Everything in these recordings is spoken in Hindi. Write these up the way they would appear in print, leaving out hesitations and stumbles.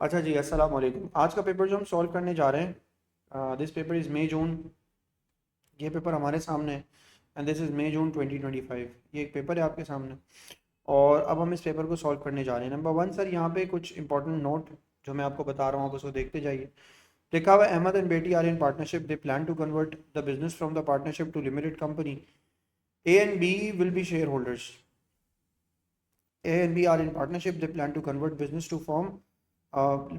अच्छा जी, अस्सलाम वालेकुम। आज का पेपर जो हम सॉल्व करने जा रहे हैं, दिस पेपर इज़ मई जून। ये पेपर हमारे सामने है एंड दिस इज़ मई जून 2025। ये एक पेपर है आपके सामने और अब हम इस पेपर को सॉल्व करने जा रहे हैं। नंबर वन सर, यहाँ पे कुछ इंपॉर्टेंट नोट जो मैं आपको बता रहा हूँ आप उसको देखते जाइए। लिखा हुआ है, Ahmed and Betty are in partnership, they plan to convert the business from the partnership to limited company. A and B will be shareholders. A and B are in partnership. They plan to convert business to form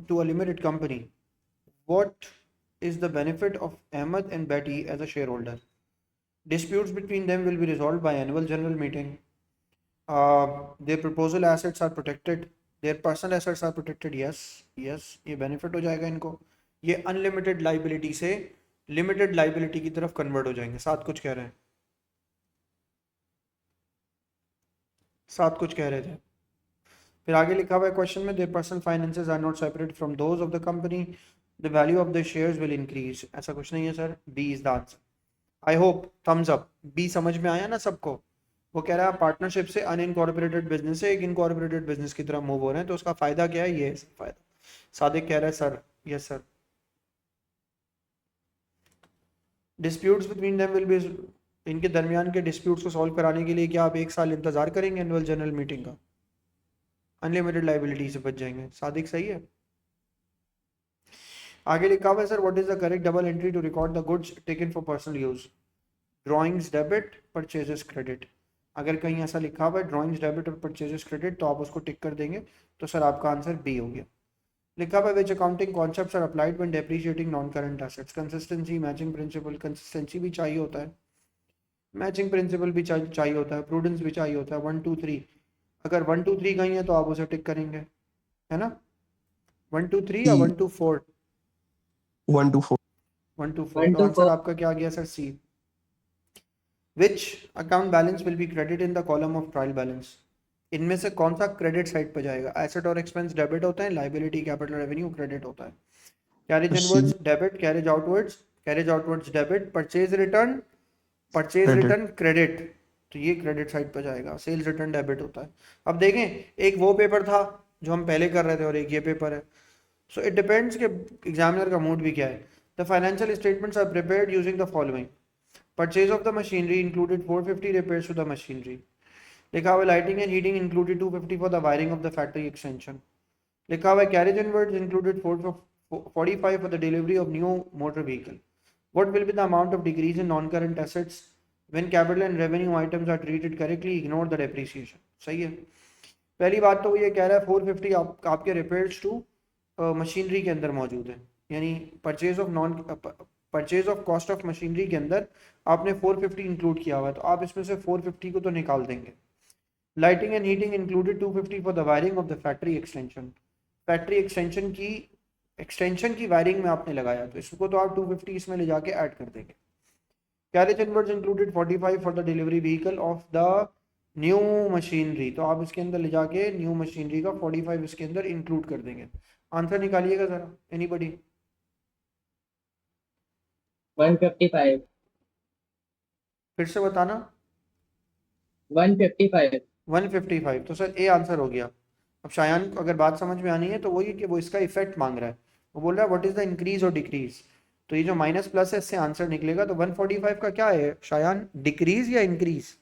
to a limited company. What is the benefit of Ahmed and Betty as a shareholder? Disputes between them will be resolved by annual general meeting. Their proposal assets are protected. Their personal assets are protected. Yes, yes, ये benefit हो जाएगा इनको। ये unlimited liability से limited liability की तरफ convert हो जाएंगे। साथ कुछ कह रहे हैं, साथ कुछ कह रहे थे। फिर आगे लिखा हुआ है क्वेश्चन में, their personal finances are not separate from those of the company, the value of the shares will increase. ऐसा कुछ नहीं है sir, B is the answer. I hope thumbs up, B समझ में आया ना सबको। वो कह रहा है पार्टनरशिप से अनइनकॉर्पोरेटेड बिजनेस से एक इनकॉर्पोरेटेड बिजनेस की तरफ मूव हो रहे हैं, तो उसका फायदा क्या है, ये है फायदा। सादिक कह रहा है sir, yes sir. Disputes between them will be, इनके दरमियान के डिस्प्यूट्स को सॉल्व कराने के लिए क्या आप एक साल इंतजार करेंगे एनुअल जनरल मीटिंग का? अनलिमिटेड लाइबिलिटी से बच जाएंगे। सादिक सही है। आगे लिखा हुआ है sir, what is the correct double entry to record the goods taken for personal use? Drawings debit, purchases credit. अगर कहीं ऐसा लिखा हुआ है ड्राइंग्स डेबिट और परचेजेस क्रेडिट तो आप उसको टिक कर देंगे, तो सर आपका आंसर बी हो गया। लिखा हुआ है which accounting concepts are applied when depreciating non current assets? Consistency, matching principle. Consistency भी चाहिए होता है, मैचिंग प्रिंसिपल भी चाहिए होता है, प्रूडेंस भी चाहिए होता है। 1 2 3, अगर 1 2 3 कहीं है तो आप उसे टिक करेंगे, है ना? 1 2 3 या सी 1 2 4? 1 to 4। 1 2 4, वन तो टू आंसर फोर आपका क्या आ गया sir? C. Which account balance will be credited in the column of trial balance? इनमें से कौन सा क्रेडिट साइड पर जाएगा? एसेट और एक्सपेंस डेबिट होता है, लाइबिलिटी कैपिटल रेवेन्यू क्रेडिट होता है। कैरेज सी inwards debit, carriage outwards debit, purchase credit. Return credit, तो ये क्रेडिट साइड पर जाएगा। सेल्स रिटर्न डेबिट होता है। अब देखें, एक वो पेपर था जो हम पहले कर रहे थे और एक ये पेपर है, सो इट डिपेंड्स कि एग्जामिनर का मूड भी क्या है। The financial statements are prepared using the following. Purchase of the machinery included 450 repairs to the machinery. लिखा हुआ है lighting and heating included 250 for the wiring of the factory extension. लिखा हुआ है carriage inwards included 45 for the delivery of new motor vehicle. What will be the amount of decrease in non-current assets when capital and revenue items are treated correctly? Ignore the depreciation. सही है। पहली बात तो ये कह रहा है 450 आपके रिपेयर्स टू मशीनरी के अंदर मौजूद है, यानी purchase of cost of machinery के अंदर आपने 450 इंक्लूड किया हुआ है, तो आप इसमें से 450 को तो निकाल देंगे। Lighting and heating included 250 for the wiring of the factory extension. Factory extension की वायरिंग में आपने लगाया, तो इसको तो आप 250 इसमें ले जाके ऐड कर देंगे। Carriage inwards included 45 for the delivery vehicle of the new machinery, तो आप इसके अंदर ले जाके न्यू मशीनरी का 45 इसके अंदर इंक्लूड कर देंगे। आंसर निकालिएगा जरा, एनीबडी? 155। फिर से बताना। 155। 155, तो सर ए आंसर हो गया। अब शायान को अगर बात समझ में आनी है तो वही कि वो इसका इफेक्ट मांग रहा है, वो बोल रहा है व्हाट इज द इंक्रीज और डिक्रीज, तो ये जो माइनस प्लस है इससे आंसर निकलेगा। तो 145 का क्या है शायान, डिक्रीज या इंक्रीज?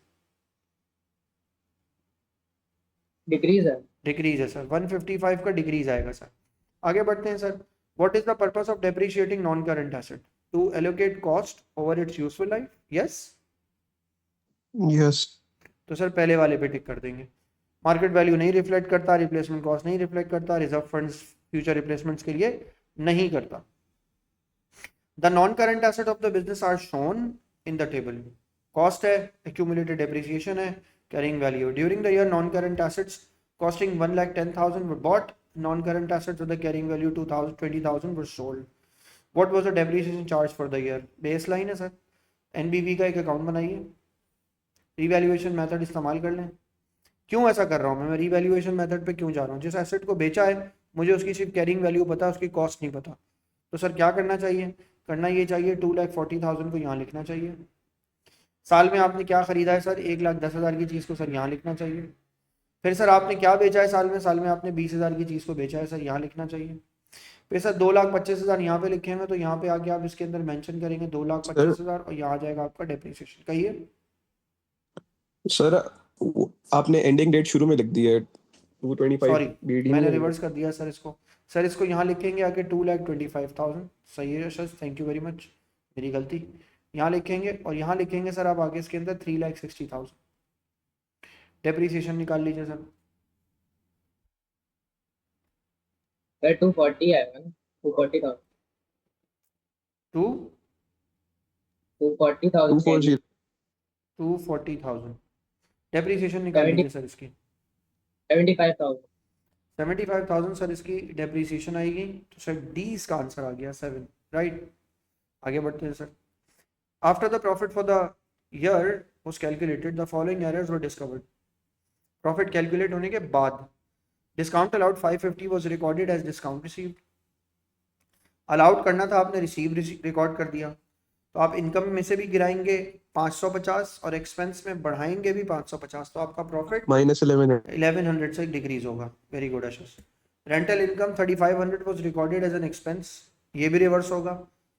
डिक्रीज है। डिक्रीज है सर, 155 का डिक्रीज आएगा सर। आगे बढ़ते हैं sir. What is the purpose of depreciating non current asset? To allocate cost over its useful life. Yes, yes. तो सर पहले वाले पे टिक कर देंगे। मार्केट वैल्यू नहीं रिफ्लेक्ट करता, रिप्लेसमेंट कॉस्ट नहीं रिफ्लेक्ट करता, रिजर्व फंड्स फ्यूचर रिप्लेसमेंट्स के लिए नहीं करता। The non current asset of the business are shown in the table. Cost है, एक्यूमुलेटेड डेप्रिसिएशन है, carrying value. During the year non current assets costing 1,10,000 were bought, non current assets with the carrying value 20,000 were sold. What was the depreciation charge for the year? Baseline है सर, एनबीवी का एक अकाउंट बनाइए, रीवैल्यूएशन मेथड इस्तेमाल कर लें। क्यों ऐसा कर रहा हूँ मैं रीवैल्यूएशन मेथड पे क्यों जा रहा हूँ? जिस एसेट को बेचा है मुझे उसकी सिर्फ कैरिंग वैल्यू पता है, उसकी कॉस्ट नहीं पता, तो सर क्या करना चाहिए? करना ये चाहिए 2,40,000 को यहाँ लिखना चाहिए। साल में आपने क्या खरीदा है सर? 1,10,000 की चीज़ को सर यहाँ लिखना चाहिए। फिर सर आपने क्या बेचा है साल में? साल में आपने 20,000 की चीज़ को बेचा है सर, यहाँ लिखना चाहिए। पैसा 2,25,000 यहाँ पे लिखे हुए, तो यहाँ पे आके आप इसके अंदर मेंशन करेंगे 2,25,000 और यहाँ आ जाएगा आपका डेप्रिसिएशन। कहिए सर आपने एंडिंग डेट शुरू में लिख दी है 225 सॉरी, बीडी मैंने में। रिवर्स कर दिया सर इसको। सर इसको यहाँ लिखेंगे आके 2,25,000। सही है sir, thank you very much, मेरी गलती। यहाँ लिखेंगे और यहाँ लिखेंगे सर आप आगे इसके अंदर 3,60,000। डेप्रिसिएशन निकाल लीजिए सर। सर 240 आएगा ना, 240,000 टू 240,000 240 240,000 डेप्रिसिएशन निकाल लीजिए सर इसकी। 75,000 75,000 सर इसकी डेप्रिसिएशन आएगी। तो सर डी इसका आंसर आ गया 7, राइट। आगे बढ़ते हैं sir. After the profit for the year was calculated the following errors were discovered. Profit calculate होने के बाद discount allowed 550 was recorded as discount received. Allowed करना था आपने, रिसीव रिकॉर्ड कर दिया। तो आप इनकम में से भी गिराएंगे 550 और एक्सपेंस में बढ़ाएंगे भी 550, तो आपका प्रॉफिट -11 1100 से डिक्रीज होगा। Very good Ashish. Rental income 3500 was recorded as an expense, ये भी रिवर्स होगा।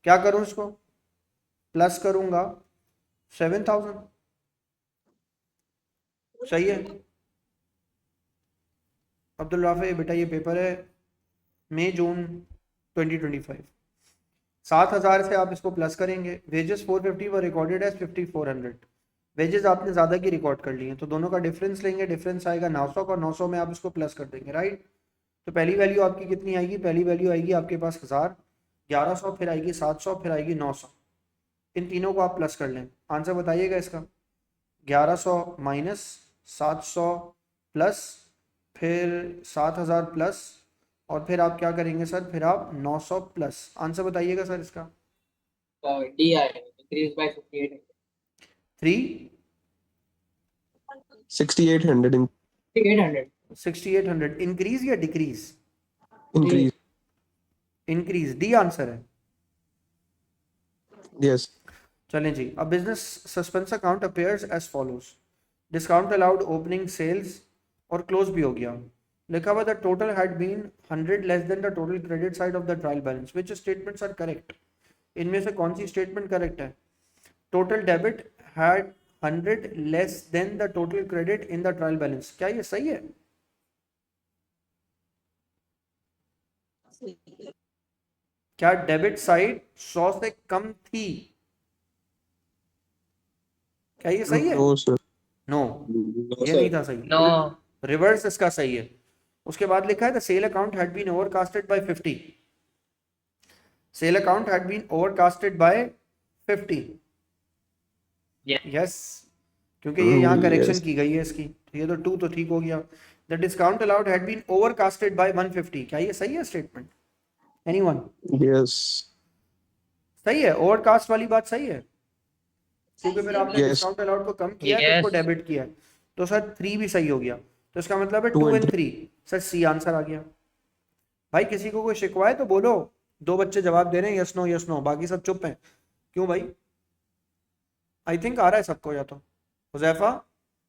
क्या करूं इसको, प्लस करूंगा 7000। सही है अब्दुल राफे बेटा, ये पेपर है मई जून 2025। 7,000 से आप इसको प्लस करेंगे। Wages 450 were recorded as 5400। Wages आपने ज़्यादा की रिकॉर्ड कर लिए हैं, तो दोनों का डिफरेंस लेंगे, डिफरेंस आएगा 900 का, 900 में आप इसको प्लस कर देंगे, राइट। तो पहली वैल्यू आपकी कितनी आएगी, पहली वैल्यू आएगी आपके पास 1000, 1100, फिर आएगी 700, फिर आएगी 900। इन तीनों को आप प्लस कर लें। आंसर बताइएगा इसका। 1100 माइनस 700 प्लस फिर 7,000 प्लस और फिर आप क्या करेंगे सर, फिर आप 900 प्लस। आंसर बताइएगा सर इसका। डी आएगा, इंक्रीज बाय 5800 3 6800 800 6800 इंक्रीज या decrease? Increase. Increase, D answer है। यस चलें जी। अब business suspense account appears as follows. Discount allowed opening sales और क्लोज भी हो गया। लिखा हुआ the total had been 100 less than the total credit side of the trial balance, which statements are correct? इनमें से कौन सी स्टेटमेंट करेक्ट है? Total debit had 100 less than the total credit in the trial balance, क्या ये सही है? क्या डेबिट साइड 100 से कम थी? क्या ये सही है? नो सर नो, ये नहीं था सही। नो रिवर्स इसका सही है। उसके बाद लिखा है the sale account had been overcasted by 50। Sale account had been overcasted by 50। Yes, क्योंकि ये यहाँ करेक्शन yes. की गई है इसकी, तो ये तो 2 तो ठीक हो गया। The discount allowed had been overcasted by 150, क्या ये सही है स्टेटमेंट? एनीवन? यस सही है, ओवरकास्ट वाली बात सही है, क्योंकि फिर आपने Yes. डिस्काउंट अलाउड को कम किया है, तो उसको डेबिट किया है। तो सर 3 भी सही हो गया, तो इसका मतलब है 2 2 एंड 3। सर सी आंसर आ गया। भाई किसी को कोई शिकवा है तो बोलो। 2 बच्चे जवाब दे रहे हैं यस नो, बाकी सब चुप हैं। क्यों भाई? आई थिंक आ रहा है सबको, या तो हुजैफा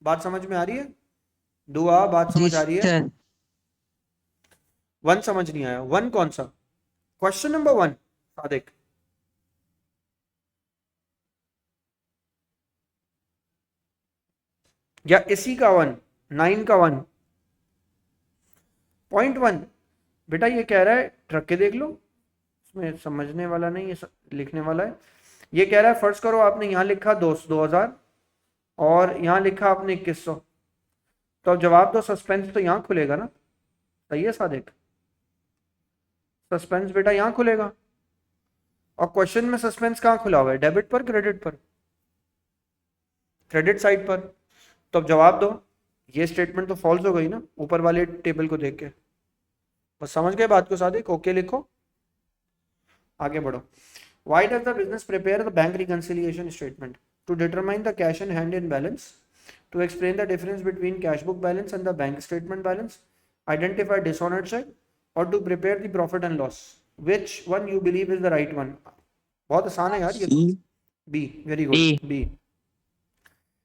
बात समझ में आ रही है? दुआ बात समझ आ रही है? 1 समझ नहीं आया। 1 कौन सा? Question number 1 Sadiq. या इसी का 1, 9 का 1, पॉइंट 1। बेटा ये कह रहा है, रख के देख लो, इसमें समझने वाला नहीं है, लिखने वाला है। ये कह रहा है फर्स्ट करो आपने यहाँ लिखा 2000 और यहाँ लिखा आपने 2100, तो अब जवाब दो, सस्पेंस तो यहाँ खुलेगा ना। सही है सादिक, सस्पेंस बेटा यहाँ खुलेगा। और क्वेश्चन में सस्पेंस कहाँ खुला हुआ है, डेबिट पर क्रेडिट पर? क्रेडिट साइड पर। तो अब जवाब दो। ये स्टेटमेंट तो फॉल्स हो गई ना ऊपर वाले टेबल को देख के। बस समझ गए बात को सादिक? ओके लिखो, आगे बढ़ो। Why does the business prepare the bank reconciliation statement? To determine the cash in hand in balance, to explain the difference between cash book balance and the bank statement balance, identify dishonored check, or to prepare the profit and loss. Which one you believe is the right one? बहुत आसान है यार ये तो। B, very good. B.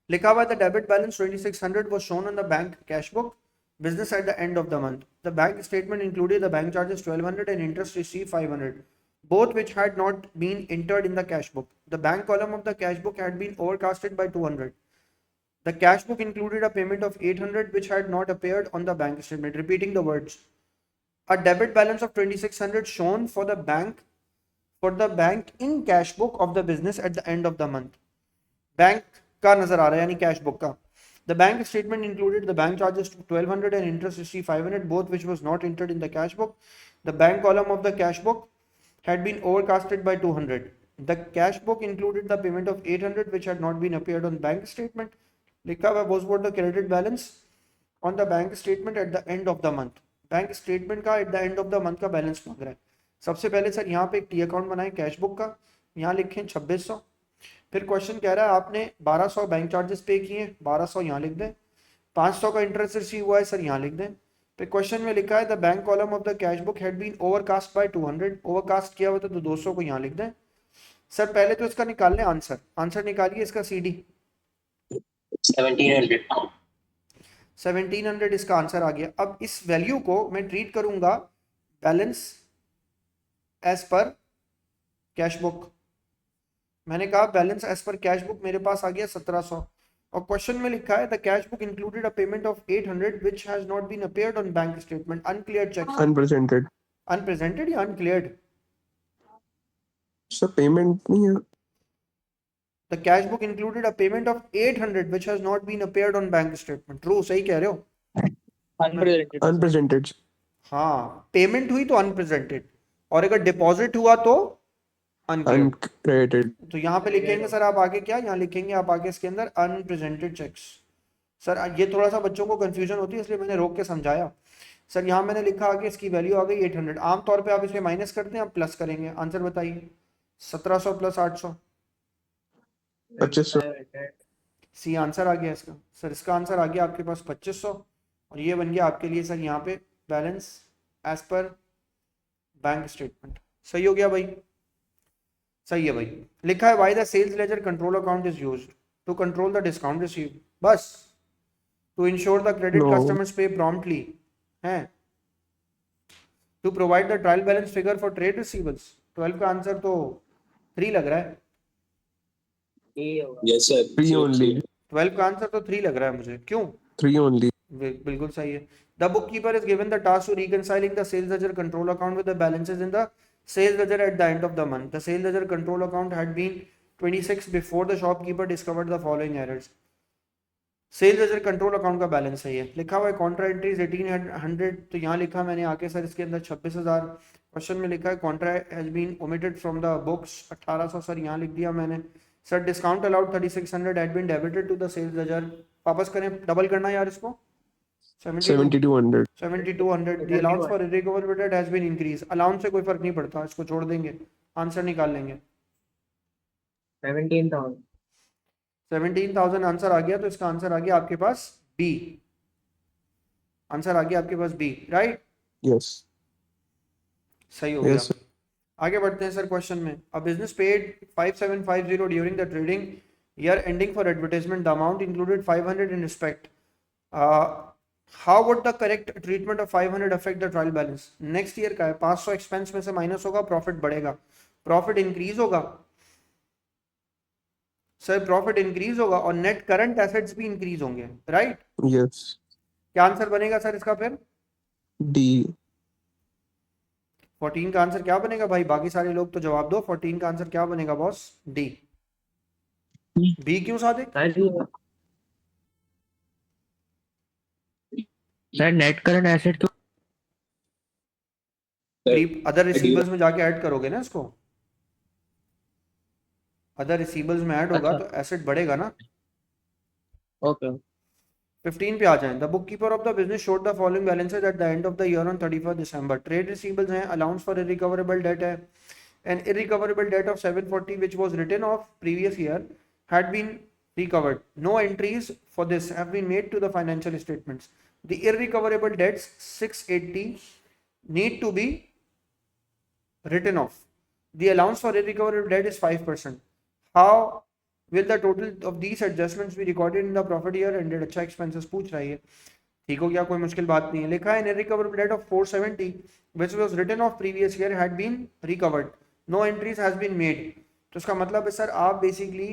लिखा हुआ the debit balance 2600 was shown on the bank cash book business at the end of the month. The bank statement included the bank charges 1200 and interest received 500, both which had not been entered in the cash book. The bank column of the cash book had been overcasted by 200. The cash book included a payment of 800 which had not appeared on the bank statement. Repeating the words. A debit balance of 2600 shown for the bank in cash book of the business at the end of the month. Bank का नजर आ रहा है यानी कैश बुक का. The bank statement included the bank charges 1200 and interest received 500, both which was not entered in the cash book. The bank column of the cash book had been overcasted by 200. The cash book included the payment of 800 which had not been appeared on bank statement. लिखा हुआ was what the credit balance on the bank statement at the end of the month. Bank statement का at the end of the month का बैलेंस मांग रहा है. सबसे पहले सर यहाँ पे एक टी अकाउंट बनाए कैश बुक का, यहाँ लिखें 2600. फिर क्वेश्चन कह रहा है आपने 1200 बैंक चार्जेस पे किए, 1200 यहाँ लिख दें. 500 का इंटरेस्ट रिसीव हुआ है सर, यहाँ लिख दें. फिर क्वेश्चन में लिखा है the bank column of the cash book had been overcast by 200, overcast किया हुआ था तो 200 को यहाँ लिख दें. सर पहले तो इसका निकाल लें आंसर निकालिए इसका CD. 1700 इसका आंसर आ गया. अब इस वैल्यू को मैं ट्रीट करूंगा balance as per cash book. मैंने कहा balance as per cash book मेरे पास आ गया 1700 और क्वेश्चन में लिखा है the cash book included a payment of 800 which has not been appeared on bank statement. Uncleared cheque. Unpresented या अनक्लियर्ड? सर पेमेंट नहीं है. The cash book included a payment of 800 which has not been appeared on bank statement. True, सही कह रहे हो. अनप्रेजेंटेड. हाँ, पेमेंट हुई तो अनप्रेजेंटेड और अगर डिपॉजिट हुआ तो अनक्रेडिटेड. तो यहाँ पे लिखेंगे सर आप आगे क्या, यहाँ लिखेंगे आप आगे इसके अंदर अनप्रेजेंटेड चेक्स. सर ये थोड़ा सा बच्चों को कंफ्यूजन होती है इसलिए मैंने रोक के समझाया. सर यहाँ मैंने लिखा आगे इसकी वैल्यू आ गई 800. आमतौर पे आप इसमें माइनस करते हैं, आप प्लस करेंगे. आंसर बताइए. 1700 प्लस 800 2500. सी आंसर आ गया इसका. सर इसका आंसर आ गया आपके पास 2500 और ये बन गया आपके लिए सर यहाँ पे balance as per bank statement. सही हो गया भाई. सही है भाई. लिखा है why the sales ledger control account is used to control the discount received. बस to ensure the credit customers pay promptly है, to provide the trial balance figure for trade receivables. 12 का आंसर तो 3 लग रहा है. Yes sir. 3 ओनली. 12 का आंसर तो 3 लग रहा है मुझे. क्यों? 3 ओनली. बिल्कुल सही है. The book keeper is given the task to reconciling the sales ledger control account with the balances in the sales ledger at the end of the month. The sales ledger control account had been 26 before the shopkeeper discovered the following errors. Sales ledger control account का बैलेंस है ये. लिखा हुआ है कॉन्ट्रा एंट्रीज 1800 तो यहाँ लिखा मैंने आके सर इसके अंदर 26,000. क्वेश्चन में लिखा है contra has been omitted from the books 1800 sir यहाँ लिख दिया मैंने. Sir discount allowed 3600 had been debited to the sales ledger. वापस करें, डबल करना यार इसको. 7200. 7200. The allowance for irrecoverable debt has been increased. Allowance से कोई फर्क नहीं पड़ता, इसको छोड़ देंगे. आंसर निकाल लेंगे. 17,000 आंसर आ गया तो इसका आंसर आ गया आपके पास B. आंसर आ गया आपके पास B, राइट? यस. सही हो गया. आगे बढ़ते हैं सर क्वेश्चन में. A business paid 5750 during the trading year ending for advertisement. The amount included 500 in respect. How would the correct treatment of 500 affect the trial balance? Next year का है, 500 एक्सपेंस में से माइनस होगा, प्रॉफिट बढ़ेगा, प्रॉफिट इंक्रीज होगा. सर प्रॉफिट इंक्रीज होगा और नेट करंट एसेट्स भी इंक्रीज होंगे, राइट? यस. क्या आंसर बनेगा सर इसका फिर? डी. 14 का आंसर क्या बनेगा भाई? बाकी सारे लोग तो जवाब दो. 14 का आंसर क्या बनेगा बॉस? डी. बी क्यों Sadiq? Sir net current asset तो अदर रिसीवेबल्स में जाके ऐड करोगे ना इसको. अदर रिसीवेबल्स में ऐड होगा तो एसेट बढ़ेगा ना. ओके. 15 पे आ जाएं. The book keeper of the business showed the following balances at the end of the year on 31 December. Trade receivables हैं, अलाउंस फॉर इरिकवरेबल डेट है. An irrecoverable debt of 740 which was written off previous year had been recovered. No entries for this have been made to the financial statements. The irrecoverable debts 680 need to be written off. The allowance for irrecoverable debt is 5%. How will the total of these adjustments be recorded in the profit year ended? अच्छा expenses पूछ रही है. ठीक हो गया, कोई मुश्किल बात नहीं है। लिखा है recoverable debt of 470 which was written off previous year had been recovered, no entries has been made। तो इसका मतलब है सर आप बेसिकली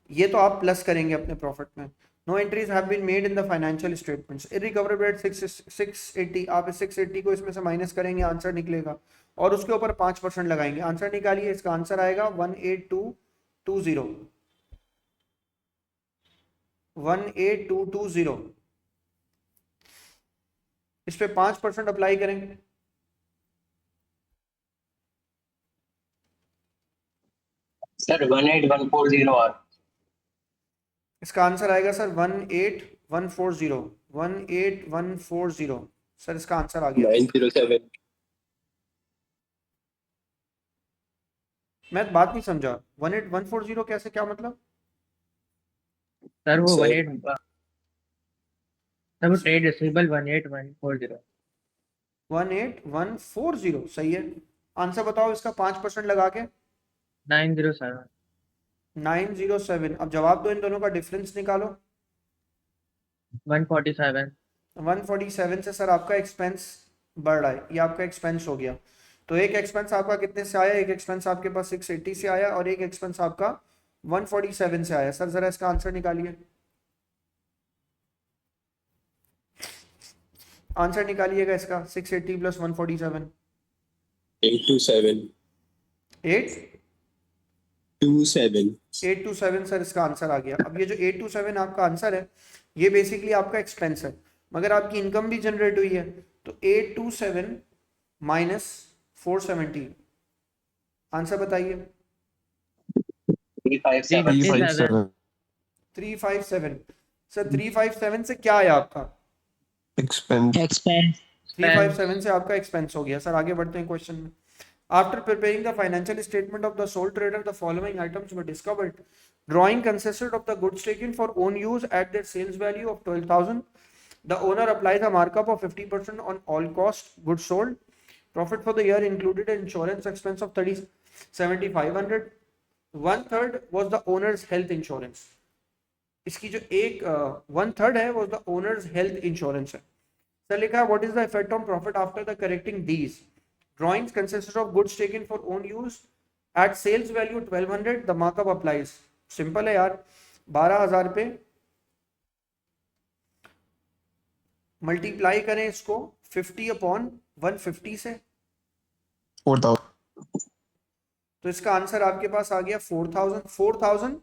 ये तो आप प्लस करेंगे अपने प्रॉफिट में। No entries have been made in the financial statements, irrecoverable debt 680, आप इस 680 को इसमें से माइनस करेंगे, आंसर निकलेगा और उसके ऊपर 5% लगाएंगे। आंसर निकालिए, इसका आंसर आएगा 18220, 18220। इस पे 5% अप्लाई करेंगे, सर 18140 और इसका आंसर आएगा सर 18140, 18140। सर इसका आंसर आ गया। 907। मैं बात नहीं समझा, 18140 कैसे, क्या मतलब? सर वो सर 18 सर वो ट्रेड रिसीवेबल 18140। 18140 सही है। आंसर बताओ इसका 5% लगा के। 907। 907। अब जवाब दो, इन दोनों का डिफरेंस निकालो। 147। 147 से सर आपका एक्सपेंस बढ़ रहा है, ये आपका एक्सपेंस हो गया। तो एक एक्सपेंस आपका कितने से आया? एक एक्सपेंस आपके पास 680 से आया और एक एक्सपेंस आपका 147 से आया। सर जरा इसका आंसर निकालिए, आंसर निकालिएगा इसका। 680 प्लस 147, 827। 827 सर इसका आंसर आ गया। अब ये जो 827 आपका आंसर है, ये बेसिकली आपका एक्सपेंस है, मगर आपकी इनकम भी जनरेट हुई है। तो 827 माइनस 470, आंसर बताइए। 357 357। 357। सर 357 से क्या आया आपका? एक्सपेंस। 357 से आपका एक्सपेंस हो गया। सर आगे बढ़ते हैं क्वेश्चन में। After preparing the financial statement of the sole trader, the following items were discovered. Drawing consisted of the goods taken for own use at their sales value of 12,000. The owner applies a markup of 50% on all cost goods sold. Profit for the year included an insurance expense of 7,500. 1/3 was the owner's health insurance. इसकी जो एक 1/3 है वो the owner's health insurance है। सर लिखा है what is the effect on profit after the correcting these? Drawings consisted of goods taken for own use at sales value 1200. The markup applies. Simple है यार, 12,000 पे मल्टीप्लाई करें इसको 50 अपॉन 150 से, 4000। तो इसका आंसर आपके पास आ गया 4,000। 4,000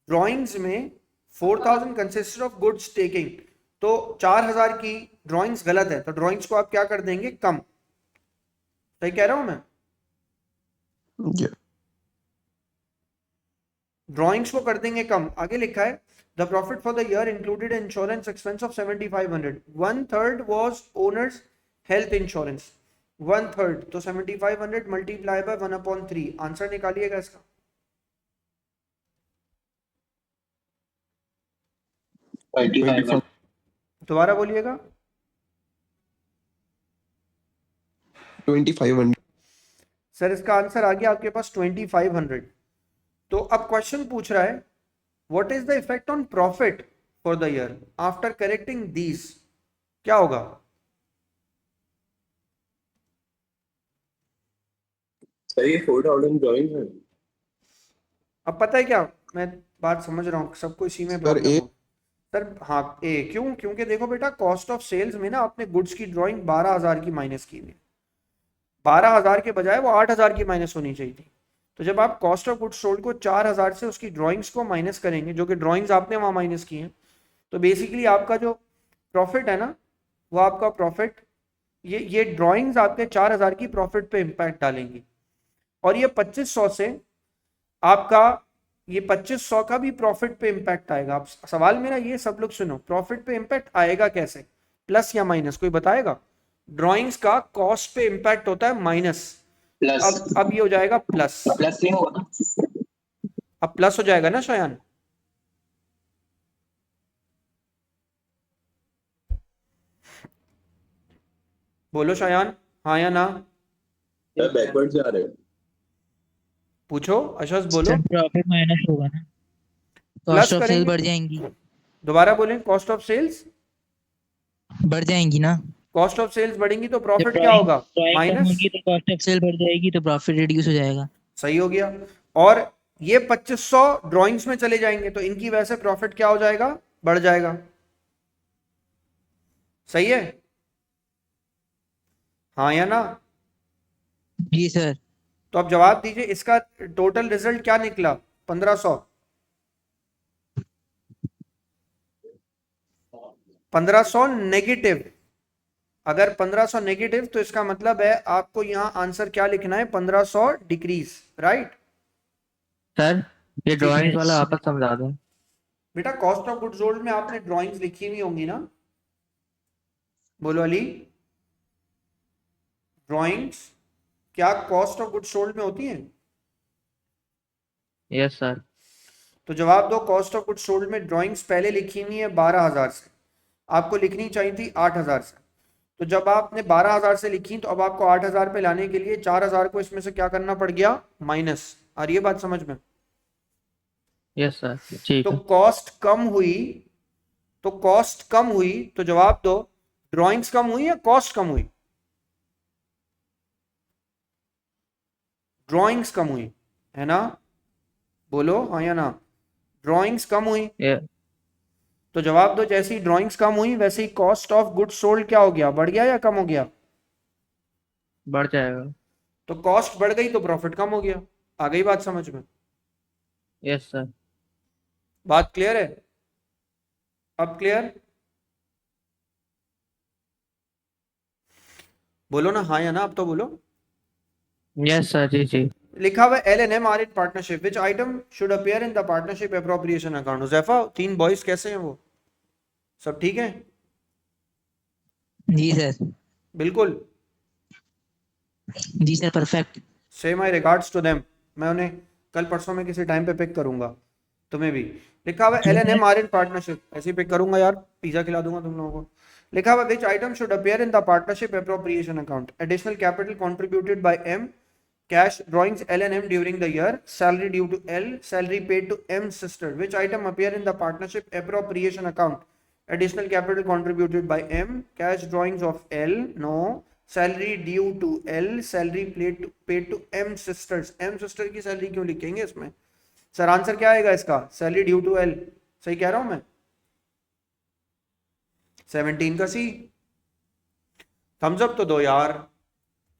ड्रॉइंग्स में 4,000 कंसिस्टेड ऑफ गुड्स टेकिंग, तो 4,000 की ड्रॉइंग्स गलत है, तो ड्रॉइंग्स को आप क्या कर देंगे? कम। सही कह रहा हूं मैं? Yeah. ड्रॉइंग्स को कर देंगे कम। आगे लिखा है the profit for the year included insurance expense of 7,500। 1/3 was owners health insurance, 1/3, तो 7,500 मल्टीप्लाई बाय 1/3। आंसर निकालिएगा इसका। 2500 दोबारा बोलिएगा। 2500। सर इसका आंसर आ गया आपके पास 2,500। तो अब क्वेश्चन पूछ रहा है what is the effect on profit for the year after correcting these, क्या होगा? सर ये 4000 ड्राइंग है। अब पता है क्या, मैं बात समझ रहा हूँ, सबको इसी में सर प्रॉब्लम ए हो। सर हाँ ए क्यों? क्योंकि देखो बेटा, कॉस्ट ऑफ सेल्स में ना आपने गुड्स की ड्राइंग 12,000 की माइनस की हुई, 12,000 के बजाय वो 8,000 की माइनस होनी चाहिए थी। तो जब आप कॉस्ट ऑफ गुड्स सोल्ड को 4,000 से उसकी ड्राइंग्स को माइनस करेंगे, जो कि ड्राइंग्स आपने वहां माइनस की हैं, तो बेसिकली आपका जो प्रॉफिट है ना, वो आपका प्रॉफिट, ये ड्राइंग्स आपके 4,000 की प्रॉफिट पे इम्पैक्ट डालेंगी। और ये 2,500 से आपका, ये 2,500 का भी प्रॉफिट पे इम्पैक्ट आएगा। आप सवाल मेरा ये सब लोग सुनो, प्रॉफिट पे इम्पैक्ट आएगा कैसे, प्लस या माइनस, कोई बताएगा? ड्राइंग्स का कॉस्ट पे इम्पैक्ट होता है माइनस, प्लस अब ये हो जाएगा प्लस। प्लस नहीं होगा ना? अब प्लस हो जाएगा ना शयान? बोलो शयान, हाँ या ना? सर बैकवर्ड जा रहे हैं। पूछो अशस, बोलो। प्रॉफिट माइनस होगा ना, प्लस कॉस्ट ऑफ सेल करेंगे, बढ़ जाएंगी। दोबारा बोलें, कॉस्ट ऑफ सेल्स, बढ़ जाएंगी ना। कॉस्ट ऑफ सेल्स बढ़ेंगी तो जब प्रॉफिट क्या ड्राइंग होगा, ड्राइंग कम माइनस, होगी तो कॉस्ट ऑफ सेल बढ़ जाएगी तो प्रॉफिट रिड्यूस हो जाएगा। सही हो गया। और ये 2500 ड्राइंग्स में चले जाएंगे तो इनकी वजह से प्रॉफिट क्या हो जाएगा, बढ़ जाएगा। सही है, हाँ या ना? जी सर। तो अब जवाब दीजिए, इसका टोटल रिजल्ट क्या निकला, 1500। 1500 नेगेटिव। अगर 1500 नेगेटिव तो इसका मतलब है आपको यहां आंसर क्या लिखना है, 1500 डिक्रीज, राइट? सर ये जी ड्राइंग्स सर। वाला वापस समझा दो। बेटा कॉस्ट ऑफ गुड्स सोल्ड में आपने ड्राइंग्स लिखी हुई होंगी ना, बोलो अली, ड्राइंग्स क्या कॉस्ट ऑफ गुड्स सोल्ड में होती हैं? Yes sir. तो जवाब दो, कॉस्ट ऑफ गुड्स सोल्ड में ड्राइंग्स पहले लिखी हुई है 12,000 से, आपको लिखनी चाहिए थी 8,000 से। तो जब आपने 12,000 से लिखी तो अब आपको 8,000 पे लाने के लिए 4,000 को इसमें से क्या करना पड़ गया, माइनस। आ रही है बात समझ में? यस सर ठीक तो है। कॉस्ट कम हुई, तो कॉस्ट कम हुई तो जवाब दो, ड्राइंग्स कम हुई या कॉस्ट कम हुई? ड्राइंग्स कम हुई है ना, बोलो हाँ या ना? ड्राइंग्स कम हुई ये तो जवाब दो, जैसे ही ड्राइंग्स कम हुई वैसे ही कॉस्ट ऑफ गुड्स सोल्ड क्या हो गया, बढ़ गया या कम हो गया? बढ़ जाएगा। तो कॉस्ट बढ़ गई तो प्रॉफिट कम हो गया। आ गई बात समझ में? Yes sir. बात क्लियर है? अब क्लियर? बोलो ना हाँ या ना, अब तो बोलो। यस सर जी जी। लिखा हुआ L&M are in partnership, which item should appear in the partnership appropriation account. Huzaifa, तीन बॉयज कैसे हैं वो, सब ठीक है? जी सर। बिल्कुल, जी सर परफेक्ट। से माई रिगार्ड्स टू देम। मैं उन्हें कल परसों में किसी टाइम पे पिक करूंगा, तुम्हें भी। लिखा हुआ L&M आर इन पार्टनरशिप, ऐसे ही पिक करूंगा यार, पिज्जा खिला दूंगा तुम लोगों को। लिखा हुआ विच item should appear in the partnership appropriation account, additional capital contributed bye M, cash drawings L&M during the year, salary due to L, salary paid to M sister. Which item appear in the partnership appropriation account? Additional capital contributed by M, cash drawings of L, no, salary due to L, salary paid to M sisters. M sister की सैलरी क्यों लिखेंगे इसमें? सर आंसर क्या आएगा इसका, सैलरी ड्यू टू L। सही कह रहा हूं मैं? 17 का सी। थम्स अप तो दो यार,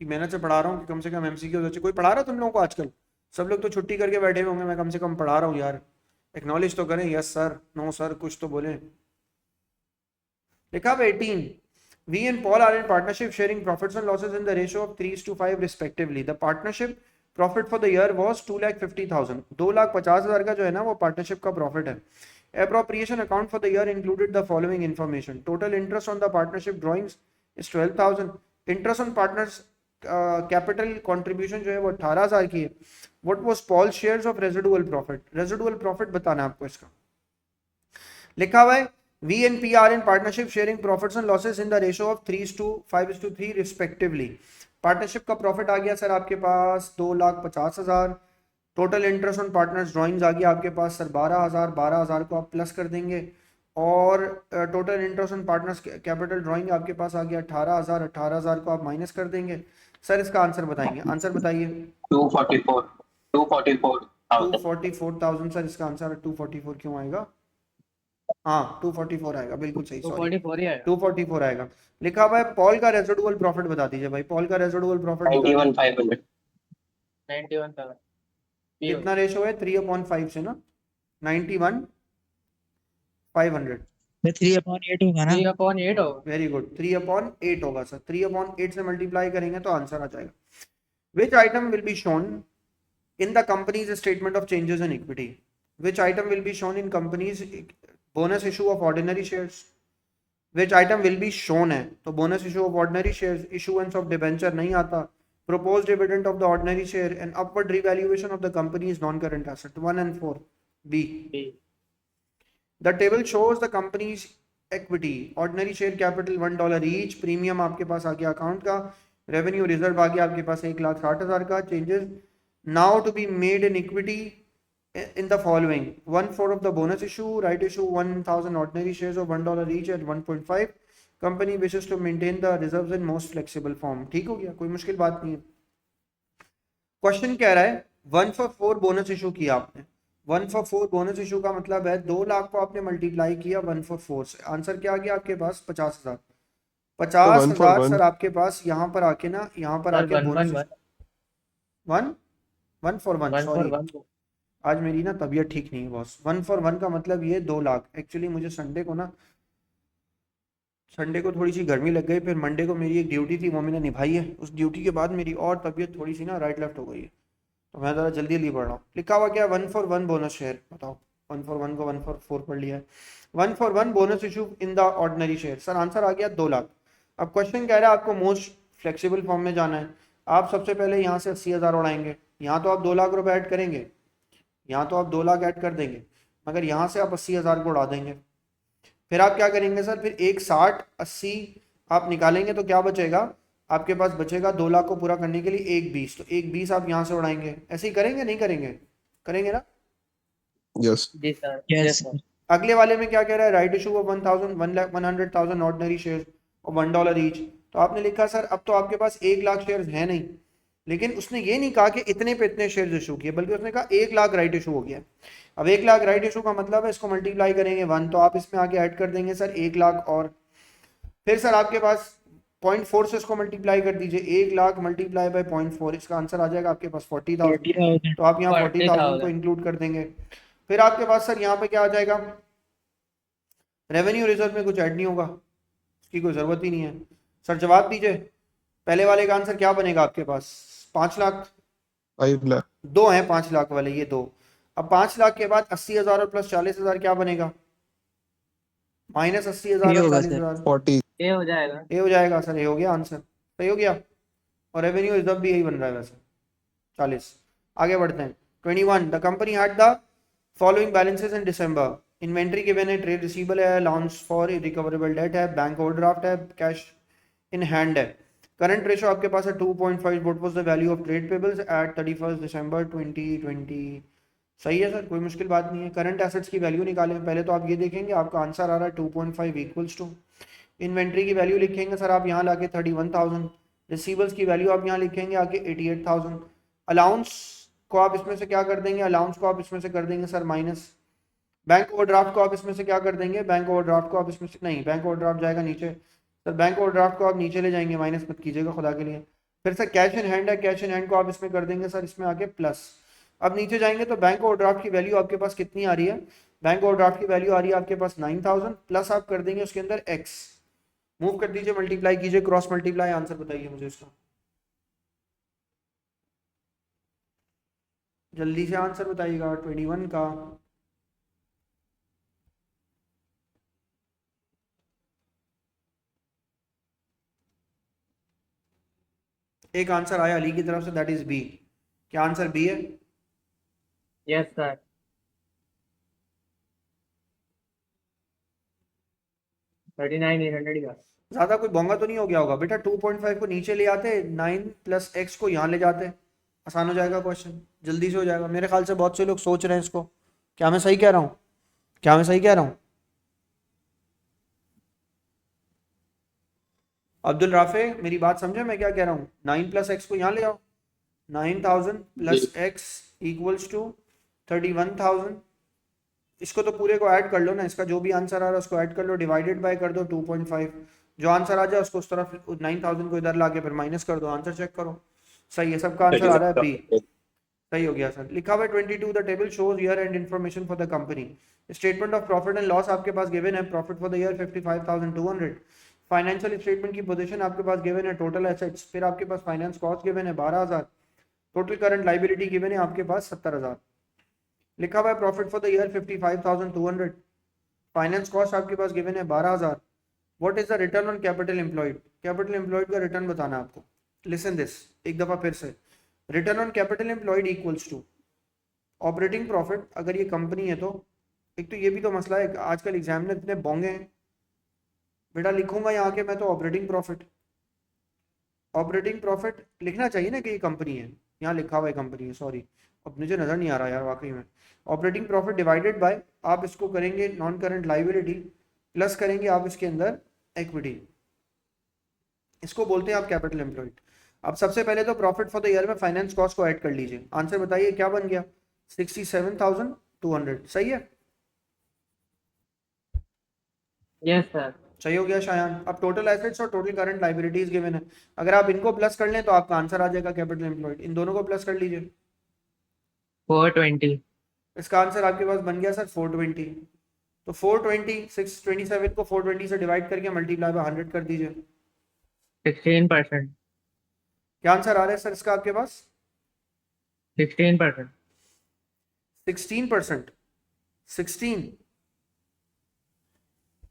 कि मेहनत से पढ़ा रहा हूँ कि कम से कम एमसीक्यू अच्छे। कोई पढ़ा रहा तुम लोगों को आजकल? सब लोग तो छुट्टी करके बैठे होंगे, मैं कम से कम पढ़ा रहा हूँ यार, एक्नॉलेज तो करें, यस सर, नो सर, कुछ तो बोले। लिखा 18, V and Paul are in partnership sharing profits and losses in the ratio of 3:5 respectively. The partnership profit for the year was 2,50,000। 2,50,000 का जो है ना वो पार्टनरशिप का प्रॉफिट है। Appropriation account for the year included the following information. Total interest on the partnership drawings is 12,000. Interest on partners capital contribution जो है वो 18,000 की है। What was Paul shares of residual profit, residual profit बताना है आपको इसका। लिखा हुआ है V and P are in partnership sharing profits and losses in the ratio of 3:5 respectively. Partnership का प्रॉफिट आ गया सर आपके पास 2,50,000। Total interest on partners drawings आ गया आपके पास सर 12,000। 12,000 को आप प्लस कर देंगे और total interest on partners capital drawing आपके पास आ गया 18,000। 18,000 को आप माइनस कर देंगे। सर इसका आंसर बताएंगे, आंसर बताइए। 244,000 सर इसका आंसर। 244 क्यों आएगा? हाँ 244 आएगा, बिल्कुल सही, सॉरी 244 ही आएगा। 244 आएगा। लिखा हुआ है पॉल का रेजिडुअल प्रॉफिट बता दीजिए भाई, पॉल का रेजिडुअल प्रॉफिट 91,500। 91,000 कितना रेशो है, 3/5 से ना, 91,500। 3/8 होगा ना। 3/8 होगा। वेरी गुड, 3/8 होगा सर। 3/8 से मल्टीप्लाई करेंगे तो आंसर आ जाएगा। विच item will be shown in the companies statement of changes in equity. Which item will be shown in companies bonus issue of ordinary shares. Which item will be shown है तो bonus issue of ordinary shares, issuance of debenture नहीं आता, proposed dividend of the ordinary share and upward revaluation of the company's non-current asset। 1 and 4 B। The table shows the company's equity, ordinary share capital $1 each, premium आपके पास आ गया अकाउंट का, रेवेन्यू रिजर्व आ गया आपके पास 1,60,000 का, changes now to be made in equity in the following: 1/4 of the bonus issue, right issue 1,000 ordinary shares of $1 each at 1.5. Company wishes to maintain the reserves in most flexible form. ठीक हो गया, कोई मुश्किल बात नहीं है. क्वेश्चन कह रहा है 1/4 बोनस इशू किया आपने. 1/4 बोनस इशू का मतलब है 2 लाख को आपने मल्टीप्लाई किया 1/4 से. आंसर क्या आ गया आपके पास? 50,000. तो 50,000 1/1 सर आपके पास यहाँ पर आके ना, यहाँ पर सर आके one bonus one one 1/1 one sorry, for one आज मेरी ना तबीयत ठीक नहीं है बॉस. 1/1 का मतलब ये 2 लाख. एक्चुअली मुझे संडे को थोड़ी सी गर्मी लग गई, फिर मंडे को मेरी एक ड्यूटी थी वो मैंने निभाई है. उस ड्यूटी के बाद मेरी और तबीयत थोड़ी सी ना राइट लेफ्ट हो गई है, तो मैं ज़रा जल्दी जल्दी पढ़ रहा हूँ. लिखा हुआ क्या? 1/1 बोनस शेयर. बताओ, 1/1 को 1/4 पढ़ लिया है. 1/1 bonus issue in the ordinary share. Sir answer आ गया 2 लाख. अब क्वेश्चन कह रहा है आपको मोस्ट फ्लेक्सिबल फॉर्म में जाना है. आप सबसे पहले यहाँ से 80,000 उड़ाएंगे. यहाँ तो आप 2 लाख रुपए ऐड करेंगे, यहाँ तो आप 2 लाख ऐड कर देंगे, मगर यहाँ से आप 80,000 को उड़ा देंगे. फिर आप क्या करेंगे सर? फिर एक 60 80 आप निकालेंगे तो क्या बचेगा आपके पास? बचेगा 2 लाख को पूरा करने के लिए एक 20. तो एक 20 आप यहाँ से उड़ाएंगे. ऐसे ही करेंगे, नहीं करेंगे? करेंगे ना? यस. जी sir. Yes, yes sir. Sir. अगले वाले में क्या कह रहा है? Right issue of 100,000 ordinary share और $1 ईच. तो आपने लिखा सर अब तो आपके पास 1 लाख शेयर्स हैं नहीं, लेकिन उसने ये नहीं कहा कि इतने पे इतने शेयर्स इशू किए, बल्कि उसने कहा 1 लाख राइट इशू हो गया. अब 1 लाख राइट इशू का मतलब है इसको मल्टीप्लाई करेंगे 1, तो आप इसमें आगे ऐड कर देंगे सर 1 लाख. और फिर सर आपके पास 0.4 से इसको मल्टीप्लाई कर दीजिए. 1 लाख मल्टीप्लाई बाय 0.4, इसका आंसर आ जाएगा आपके पास 40,000. 40,000. तो आप यहाँ 40,000 को 40,000 इंक्लूड कर देंगे. फिर आपके पास सर यहाँ पे क्या आ जाएगा? रेवेन्यू रिजर्व में कुछ ऐड नहीं होगा, उसकी कोई ज़रूरत ही नहीं है. सर जवाब दीजिए, पहले वाले का आंसर क्या बनेगा आपके पास? 5 लाख. 5 लाख. 2 हैं 5 लाख वाले, ये 2. अब 5 लाख के बाद 80,000 और प्लस 40,000 क्या बनेगा? माइनस 80,000 ये और होगा 40,000. 40. ये हो जाएगा. ये हो जाएगा सर, ये हो गया आंसर. सही हो गया. और रेवेन्यू रिजर्व भी यही बन रहा है वैसे, 40. आगे बढ़ते हैं. 21 the company had the following balances in December. Inventory given है, ट्रेड रिसीवेबल है, अलाउंस फॉर रिकवरेबल डेट है, बैंक ओवरड्राफ्ट है, कैश इन हैंड है. करंट रेशो आपके पास है 2.5. What was the value of trade payables at 31 December 2020? सही है सर, कोई मुश्किल बात नहीं है. करंट एसेट्स की वैल्यू निकालें. पहले तो आप ये देखेंगे आपका आंसर आ रहा है 2.5 इक्वल्स टू. इन्वेंट्री की वैल्यू लिखेंगे सर आप यहाँ लाके 31,000. रिसीवेबल्स की वैल्यू आप यहाँ लिखेंगे आके 88,000. अलाउंस को आप इसमें से क्या कर देंगे? अलाउंस को आप इसमें से कर देंगे सर माइनस. बैंक ओवरड्राफ्ट को आप इसमें से क्या कर देंगे? बैंक ओवरड्राफ्ट को आप इसमें से नहीं, बैंक ओवरड्राफ्ट जाएगा नीचे सर. बैंक ओवरड्राफ्ट को आप नीचे ले जाएंगे, माइनस मत कीजिएगा खुदा के लिए. फिर सर कैश इन हैंड है, कैश इन हैंड को आप इसमें कर देंगे सर इसमें आके प्लस. अब नीचे जाएंगे तो बैंक ओवरड्राफ्ट की वैल्यू आपके पास कितनी आ रही है? बैंक ओवरड्राफ्ट की वैल्यू आ रही है आपके पास 9,000 प्लस आप कर देंगे उसके अंदर एक्स. मूव कर दीजिए, मल्टीप्लाई कीजिए, क्रॉस मल्टीप्लाई. आंसर बताइए मुझे इसका, जल्दी से आंसर बताइएगा 21 का. एक आंसर आया अली की तरफ से, दैट इज बी. क्या आंसर बी है? Yes sir. 39,800 का. ज्यादा कोई बोंगा तो नहीं हो गया होगा बेटा? 2.5 को नीचे ले आते, 9 प्लस एक्स को यहाँ ले जाते, आसान हो जाएगा क्वेश्चन, जल्दी से हो जाएगा. मेरे ख्याल से बहुत से लोग सोच रहे हैं इसको. क्या मैं सही कह रहा हूँ? क्या मैं सही कह रहा हूँ? अब्दुल राफे मेरी बात समझे मैं क्या कह रहा हूँ? 9 प्लस एक्स को यहाँ ले आओ. 9,000 प्लस एक्स इक्वल्स टू 31,000. इसको तो पूरे को ऐड कर लो ना, इसका जो भी आंसर आ रहा है उसको ऐड कर लो, डिवाइडेड बाय कर दो 2.5. जो आंसर आ जाए उसको उस तरफ 9,000 को इधर लाके फिर माइनस कर दो. आंसर चेक करो. सही है, सबका आंसर आ रहा है बी. सही हो गया सर. लिखा हुआ है 22 the table shows year and information for the company. Statement of profit and loss आपके पास गिवन है. Profit for the year 55,200. Financial statement की पोजीशन आपके पास गिवन है. टोटल एसेट्स, फिर आपके पास फाइनेंस कॉस्ट गिवन है 12,000. टोटल करंट लाइबिलिटी गिवन है आपके पास 70,000. लिखा हुआ है profit for the year 55,200. Finance cost आपके पास गिवन है 12,000. What is the return on capital employed? Capital employed का रिटर्न बताना है आपको. लिसन दिस एक दफा फिर से. Return on capital employed equals to operating profit. अगर ये कंपनी है तो एक तो ये भी तो मसला है, आजकल एग्जामिनर इतने बोंगे हैं बेटा. लिखूंगा यहाँ के मैं तो ऑपरेटिंग प्रॉफिट. ऑपरेटिंग प्रॉफिट लिखना चाहिए ना कि ये कंपनी है. यहाँ लिखा हुआ है कंपनी है, सॉरी अब मुझे नज़र नहीं आ रहा यार वाकई में। ऑपरेटिंग प्रॉफिट डिवाइडेड बाय, आप इसको करेंगे नॉन करंट लाइबिलिटी प्लस करेंगे आप इसके अंदर इक्विटी, इसको बोलते हैं आप कैपिटल एम्प्लॉयड। अब सबसे पहले तो प्रॉफिट फॉर द ईयर में फाइनेंस कॉस्ट को ऐड कर लीजिए, आंसर बताइए क्या बन गया, 67,200, सही है? Yes, sir. सही हो गया शायान। अब टोटल एसेट्स और टोटल करंट लाइबिलिटीज गिवन है, अगर आप इनको प्लस कर लें तो आपका आंसर आ जाएगा कैपिटल एम्प्लॉयड। इन दोनों को प्लस कर लीजिए, 420. इसका आंसर आपके पास बन गया सर 420। तो 420 627 को 420 से डिवाइड करके मल्टीप्लाई बाय 100 कर दीजिए। 16%. क्या आंसर आ रहा है सर इसका आपके पास? 16%. 16%। 16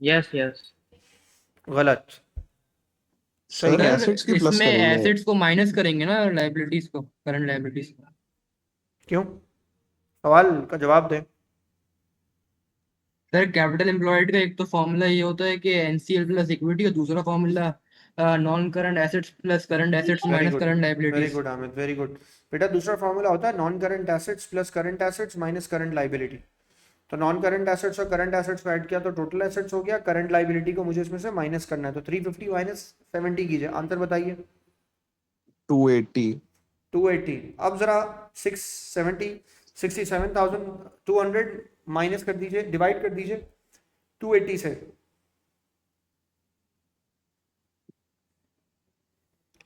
Yes, yes. गलत। सही सर है। एसेट्स की प्लस इसमें करेंगे। एसेट्स को माइनस करेंगे ना लाइबिलिटीज को, करंट लाइबिलिटीज को। क्यों? सवाल का जवाब दें। सर कैपिटल एम्प्लॉयड का एक तो फॉर्मूला ये होता है कि एनसीएल प्लस इक्विटी, और दूसरा formula non current assets plus current assets very minus good, current very liabilities. Good Hamid, very good. बेटा दूसरा फॉर्मूला होता है non current assets plus current assets minus current liability. तो नॉन करंट एसेट्स और करंट एसेट्स को ऐड किया तो टोटल एसेट्स हो गया, करंट लाइबिलिटी को मुझे इसमें से माइनस करना है, तो 350 माइनस 70 कीजिए, आंसर बताइए। 280। 280। अब जरा 67,200 माइनस कर दीजिए, डिवाइड कर दीजिए 280 से,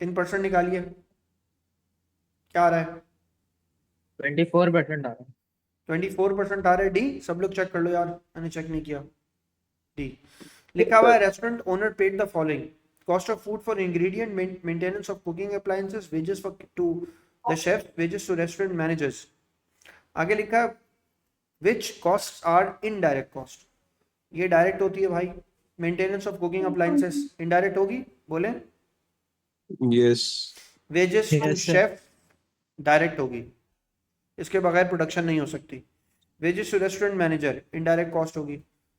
इन परसेंट निकालिए, क्या आ रहा है? 24% आ रहा है। 24% आ रहा है। डी सब लोग चेक कर लो यार, मैंने चेक नहीं किया। डी लिखा हुआ है restaurant owner paid the following, cost of food for ingredient, maintenance of cooking appliances, wages for to the chef, wages to restaurant managers. आगे लिखा है which cost are indirect cost, ये डायरेक्ट होती है भाई, maintenance of cooking appliances indirect होगी, बोले? Yes. Wages to Yes, sir. Chef direct होगी, इसके बगैर प्रोडक्शन नहीं हो सकती। Wages to restaurant manager indirect cost होगी।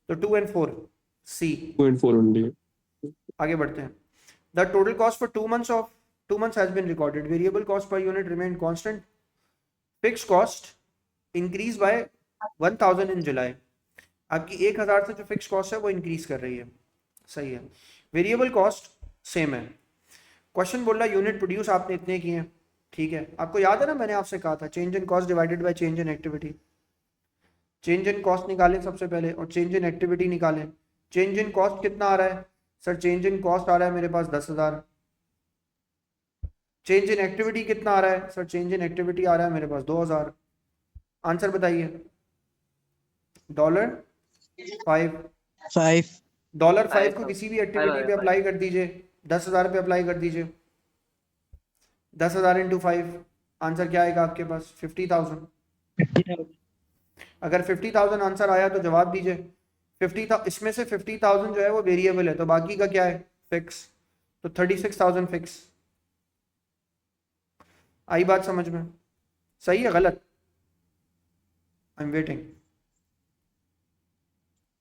तो 2 and 4 सी। 0.4 ओनली। आगे बढ़ते हैं। The total cost for 2 months has been recorded, variable cost per unit remain constant, fixed cost increase by 1000 in July, आपकी 1000 से जो फिक्स कॉस्ट है वो इंक्रीज कर रही है, सही है। वेरिएबल कॉस्ट सेम है। क्वेश्चन बोल रहा है यूनिट प्रोड्यूस आपने इतने किए हैं, ठीक है। आपको याद है ना मैंने आपसे कहा था change in cost divided by change in activity. Change in cost निकालें सबसे पहले और चेंज इन एक्टिविटी निकालें। चेंज इन कॉस्ट कितना आ रहा है सर? चेंज इन कॉस्ट आ रहा है मेरे पास 10,000। चेंज इन एक्टिविटी कितना आ रहा है सर? चेंज इन एक्टिविटी आ रहा है मेरे पास 2,000। आंसर बताइए। $5। 5. $5 को किसी भी एक्टिविटी पे अप्लाई कर दीजिए, 10,000 पे अप्लाई कर दीजिए, 10,000 इंटू 5, आंसर क्या आएगा आपके पास? 50,000। 50,000. अगर 50,000 आंसर आया तो जवाब दीजिए। 50,000 इसमें से 50,000 जो है वो वेरिएबल है, तो बाकी का क्या है? फिक्स। तो 36,000 फिक्स। आई बात समझ में? सही है गलत? I am waiting.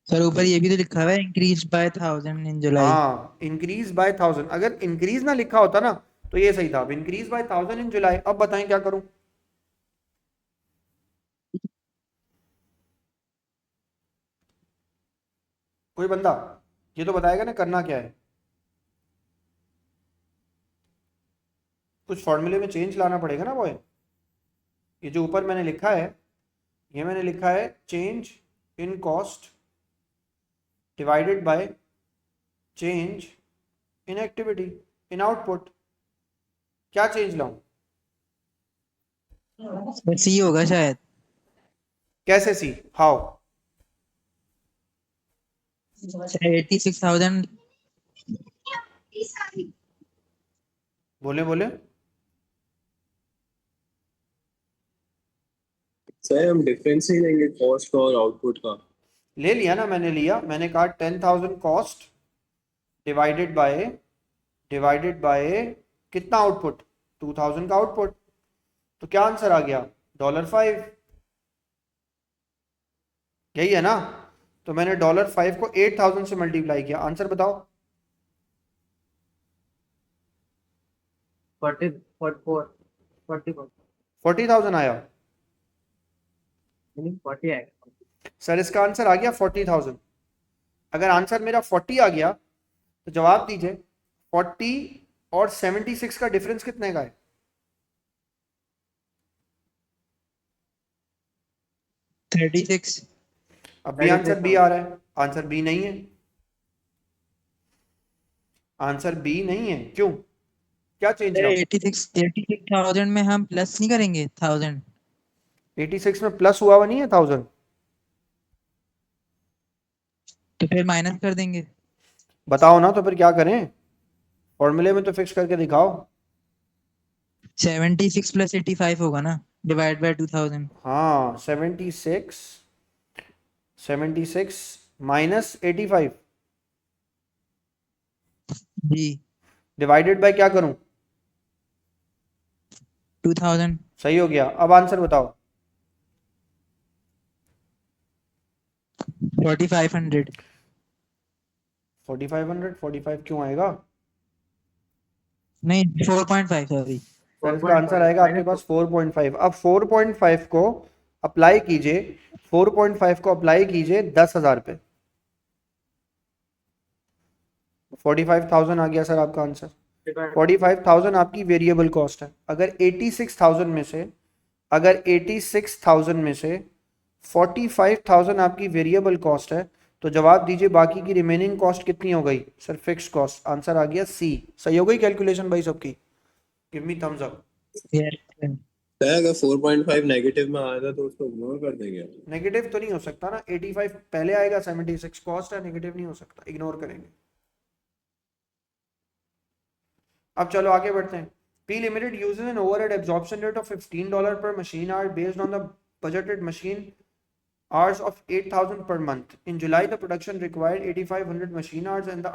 सर ऊपर ये भी तो लिखा हुआ है इंक्रीज बाय 1000 इन जुलाई. हाँ इंक्रीज बाय 1000, अगर इंक्रीज ना लिखा होता ना तो ये सही था। अब इंक्रीज बाय 1000 इन जुलाई, अब बताएं क्या करूं? कोई बंदा ये तो बताएगा ना करना क्या है? कुछ फॉर्मूले में चेंज लाना पड़ेगा ना बॉय। ये जो ऊपर मैंने लिखा है, ये मैंने लिखा है change in cost divided by change in activity in output. क्या चेंज लाऊं? सी होगा शायद. कैसे सी? हाउ? 86,000. बोले बोले। सर हम डिफरेंस ही लेंगे कॉस्ट और आउटपुट का। ले लिया ना, मैंने लिया, मैंने कहा 10,000 कॉस्ट डिवाइडेड बाय कितना आउटपुट? 2,000 का आउटपुट। तो क्या आंसर आ गया? $5। यही है ना? तो मैंने $5 को 8,000 से मल्टीप्लाई किया, आंसर बताओ। 44. 40,000 आया 40 आएगा। सर, इसका आंसर आ गया 40,000। अगर आंसर मेरा 40 आ गया तो जवाब दीजिए 40 और 76 का डिफरेंस कितने का है? 36। अब भी आंसर बी आ रहा है। आंसर बी नहीं है, आंसर बी नहीं है। क्यों, क्या चेंज सर रहा? 86,000 में हम प्लस नहीं करेंगे 1000? 86 में प्लस हुआ नहीं है 1000? तो फिर माइनस कर देंगे। बताओ ना, तो फिर क्या करें? फॉर्मूले में तो फिक्स करके दिखाओ। 76 प्लस 85 होगा ना, डिवाइड बाय 2000। हाँ, 76 माइनस 85 जी, डिवाइडेड बाय क्या करूं? 2000। सही हो गया। अब आंसर बताओ। 4500। 4500? 45 क्यों आएगा नहीं, 4.5 सॉरी। सर? इसका आंसर आएगा आपके पास 4.5। अब 4.5 को अप्लाई कीजिए, 4.5 को अप्लाई कीजिए 10,000 पे। 45,000 आ गया सर आपका आंसर। 45,000 आपकी वेरिएबल कॉस्ट है। अगर 86,000 में से, अगर 86,000 में से 45,000 आपकी वेरिएबल कॉस्ट है, तो जवाब दीजिए बाकी की रिमेनिंग कॉस्ट कितनी हो गई? Sir fix cost. आंसर आ गया सी। सही हो गई कैलकुलेशन भाई सबकी? Give me thumbs up. Sir अगर 4.5 नेगेटिव में आया था तो उसको इग्नोर कर देंगे। नेगेटिव तो नहीं हो सकता ना, 85 पहले आएगा, 76 कॉस्ट है, नेगेटिव नहीं हो सकता, इग्नोर करेंगे। अब चलो आगे बढ़ते हैं। P Limited uses an overhead absorption rate of $15 per machine hour based on the budgeted machine hours of 8,000 per month. In July, the production required 8,500 machine hours, and the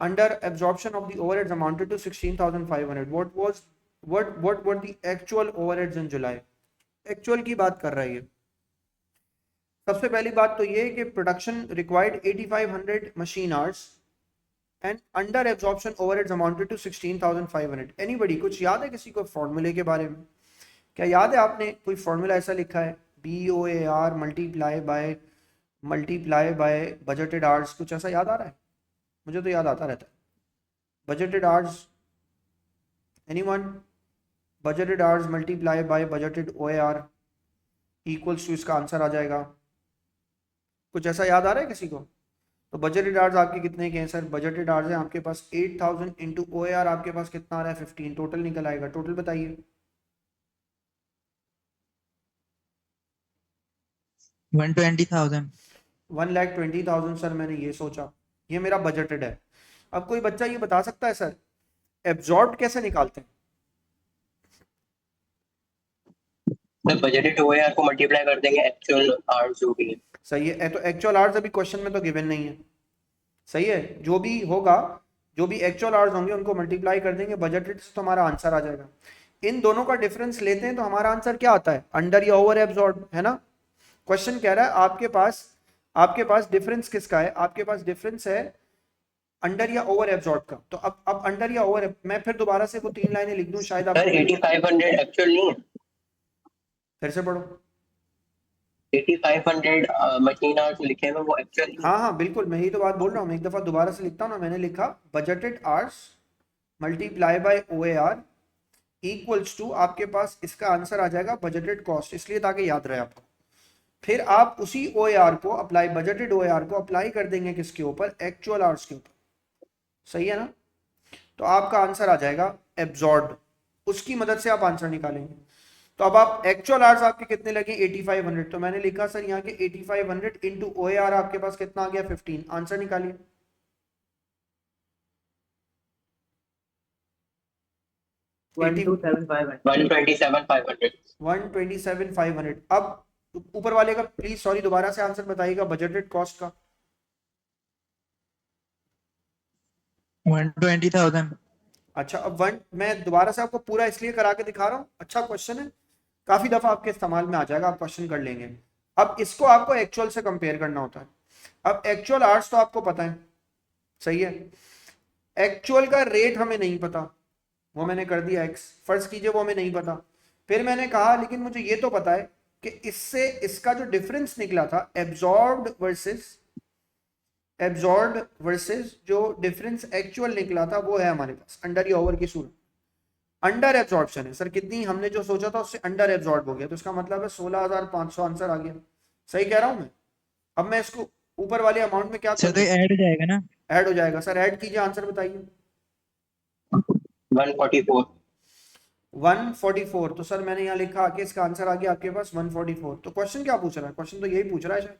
under absorption of the overheads amounted to 16,500. What were the actual overheads in July? Actual की बात कर रहा है ये। सबसे पहली बात तो ये है कि production required 8,500 machine hours and under absorption overheads amounted to 16,500। Anybody, कुछ याद है किसी को फॉर्मूले के बारे में? क्या याद है आपने कोई फॉर्मूला ऐसा लिखा है, BOAR multiply by budgeted hours? कुछ ऐसा याद आ रहा है? मुझे तो याद आता रहता है। Budgeted hours, anyone? Budgeted hours multiply by budgeted OAR equals to, इसका आंसर आ जाएगा। कुछ ऐसा याद आ रहा है किसी को? तो बजटेड आवर्स आपके कितने के हैं सर? बजटेड आवर्स है आपके पास 8,000 इंटू OAR आपके पास कितना आ रहा है? 15। टोटल निकल आएगा। टोटल बताइए। 120,000। 1,20,000 सर, मैंने ये सोचा, ये मेरा बजटेड है। अब कोई बच्चा ये बता सकता है सर एब्जॉर्ब कैसे निकालते हैं? बजटेड ओएआर को मल्टीप्लाई कर देंगे एक्चुअल आवर्स जो भी है। सही है। तो एक्चुअल आवर्स अभी क्वेश्चन में तो गिवन नहीं है। सही है, जो भी होगा, जो भी एक्चुअल आवर्स होंगे उनको मल्टीप्लाई कर देंगे बजटेड से, तो हमारा आंसर आ जाएगा। इन दोनों का डिफरेंस लेते हैं तो हमारा आंसर क्या आता है? अंडर या ओवर एब्जॉर्ब, है ना? क्वेश्चन कह रहा है आपके पास डिफरेंस किसका है? आपके पास डिफरेंस है अंडर या ओवर एब्जॉर्ब का। तो अब अंडर या ओवर, मैं फिर दोबारा से वो 3 लाइनें लिख दूं शायद आप। सर 8500 एक्चुअल नहीं है, फिर से पढ़ो। 8500 मशीन आवर्स लिखे हुए वो एक्चुअल नहीं है। हाँ बिल्कुल, मैं यही तो बात बोल रहा हूँ। मैं एक दफा दोबारा से लिखता हूँ ना। मैंने लिखा budgeted hours multiply by OAR equals to, आपके पास इसका आंसर आ जाएगा बजटेड कॉस्ट, इसलिए ताकि याद रहे आपको। फिर आप उसी OAR को अप्लाई, बजटेड OAR को अप्लाई कर देंगे किसके ऊपर? एक्चुअल आवर्स के ऊपर। सही है ना? तो आपका आंसर आ जाएगा एब्जॉर्ब। उसकी मदद से आप आंसर निकालेंगे। तो अब आप एक्चुअल आवर्स आपके कितने लगे? 8,500। तो मैंने लिखा सर यहाँ के 8,500 इंटू OAR आपके पास कितना आ गया? 15। आंसर निकालिए। 127,500। 127,500। अब ऊपर वाले का प्लीज सॉरी दोबारा से आंसर बताइएगा बजटेड कॉस्ट का। 120,000। अच्छा, अब मैं दोबारा से आपको पूरा इसलिए करा के दिखा रहा हूँ, अच्छा क्वेश्चन है, काफी दफा आपके इस्तेमाल में आ जाएगा, आप क्वेश्चन कर लेंगे। अब इसको आपको एक्चुअल से कंपेयर करना होता है। अब एक्चुअल आवर्स तो आपको पता है, सही है। एक्चुअल का रेट हमें नहीं पता, वो मैंने कर दिया एक्स। फर्ज कीजिए वो हमें नहीं पता, फिर मैंने कहा लेकिन मुझे ये तो पता है कि इससे इसका जो डिफरेंस निकला था एब्जॉर्ब्ड वर्सेस जो डिफरेंस एक्चुअल निकला था वो है हमारे पास अंडर या ओवर की सूरत। अंडर एब्जॉर्प्शन है सर, कितनी हमने जो सोचा था उससे अंडर एब्जॉर्ब हो गया, तो इसका मतलब है 16,500 आंसर आ गया। सही कह रहा हूं मैं? अब मैं इसको ऊपर वाले अमाउंट में क्या सर तो ऐड हो जाएगा ना? ऐड हो जाएगा सर, ऐड कीजिए, आंसर बताइए। 144। 144, तो सर मैंने यहाँ लिखा कि इसका आंसर आ गया आपके पास 144। तो क्वेश्चन क्या पूछ रहा है? क्वेश्चन तो यही पूछ रहा है शायद,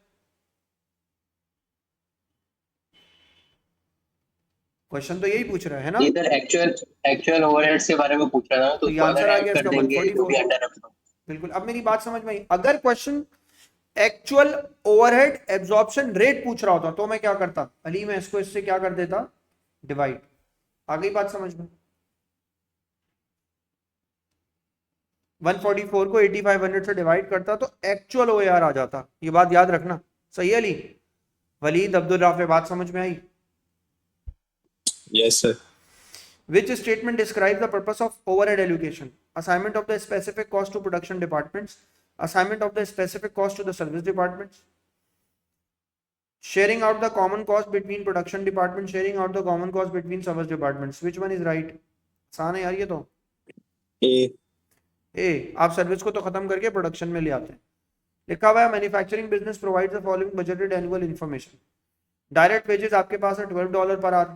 क्वेश्चन तो यही पूछ रहा है ना? इधर एक्चुअल ओवरहेड्स के बारे में पूछ रहा था, तो तो ये उसको आंसर अगर आ ऐड गया कर इसका देंगे तो भी 144। Under absorb. बिल्कुल। अब मेरी बात समझ में आई, अगर question actual overhead absorption rate पूछ रहा होता तो मैं क्या करता अली, मैं इसको इससे क्या कर देता, डिवाइड। आ गई बात समझ में? 144 को 8500 से डिवाइड करता तो एक्चुअल ओएआर आ जाता। ये बात याद रखना। सही है अली? वलीद अब्दुल राफे, बात समझ में आई? Yes, sir. Which statement describes the purpose of overhead allocation? Assignment of the specific cost to production departments, assignment of the specific cost to the service departments, sharing out the common cost between production departments, sharing out the common cost between service departments. Which one is right? आसान है यार ये तो। A. आप सर्विस को तो खत्म करके प्रोडक्शन में ले आते हैं। लिखा हुआ है manufacturing business provides the following budgeted annual information. Direct wages आपके पास है $12 पर आवर,